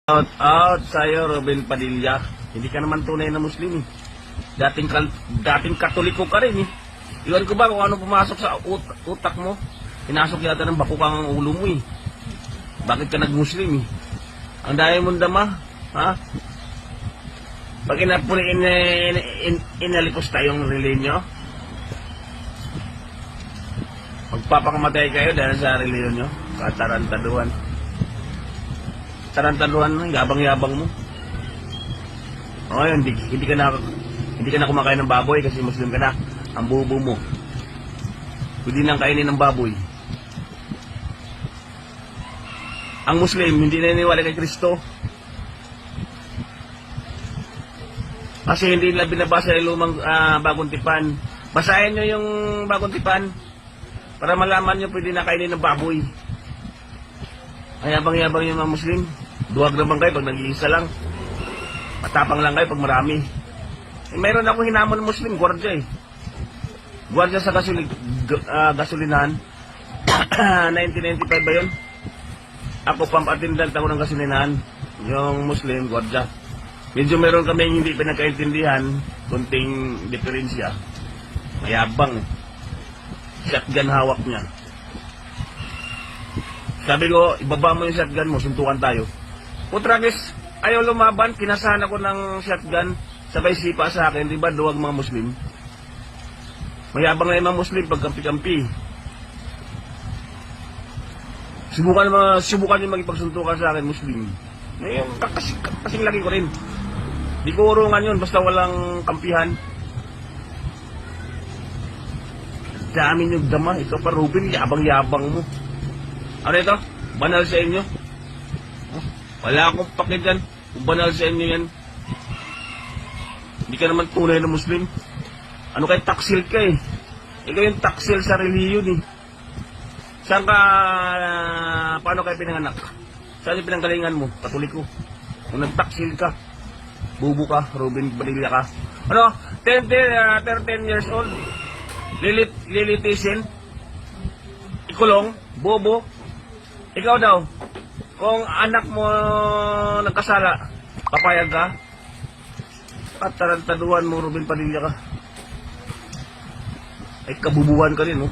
Out sa'yo, Robin Padilla. Hindi ka naman tunay na Muslim eh. Dating Katoliko ka rin eh. Iwan ko ba kung ano pumasok sa utak mo? Pinasok yata ng bakukang ang ulo mo eh. Bakit ka nag-Muslim eh? Ang dami mong dama, ha? Pag inalikos tayong reliyon, magpapakamatay kayo dahil sa reliyon nyo. Katarantaduhan. Tarantaduhan, yabang-yabang mo. O yun, hindi ka na kumakain ng baboy kasi Muslim ka na. Ang bubo mo. Pwede nang kainin ng baboy. Ang Muslim, hindi naniniwala kay Kristo. Kasi hindi nila binabasa yung lumang bagong tipan. Basahin nyo yung bagong tipan para malaman nyo pwede na kainin ng baboy. Ay, yabang-yabang yung mga Muslim. Duwag naman kayo pag nag-iisa lang. Matapang lang kayo pag marami. Eh, mayroon akong hinamon ng Muslim, gwardiya eh. Gwardiya sa gasolinahan. 1995 ba yun? Ako pump attendant ako ng gasolinahan. Yung Muslim, gwardiya. Medyo meron kami hindi pinagkaintindihan. Kunting diferensya. Mayabang eh. Shotgun hawak niya. Sabi ko, ibaba mo yung shotgun mo, suntukan tayo. Putragis, ayaw lumaban, kinasahan ako ng shotgun, sabay sipa sa akin, di ba duwag mga Muslim? Mayabang na yung mga Muslim pag kampi-kampi. Subukan yung magipagsuntukan sa akin, Muslim. Ngayon, kasing laki ko rin. Di ko urungan yun, basta walang kampihan. Dami yung dama, ikaw pa Ruben, yabang-yabang mo. Ano ito? Banal sa inyo? Wala akong pake dyan. Kung banal sa inyo yan. Hindi ka naman tunay na Muslim. Ano kayo, taksil ka eh. Ikaw yung taksil sa reliyon eh. Saan ka, paano kayo pinanganak? Saan yung pinanggalingan mo? Katoliko. Kung nagtaksil ka, bubo ka, Robin Padilla ka. Ano? 10 years old. Lilitisin. Ikulong. Bobo. Ikaw daw. Kung anak mo nagkasala, papayag ka? Tarantaduhan mo, Robin Padilla ka. Ay, kabubuhan ka rin, no?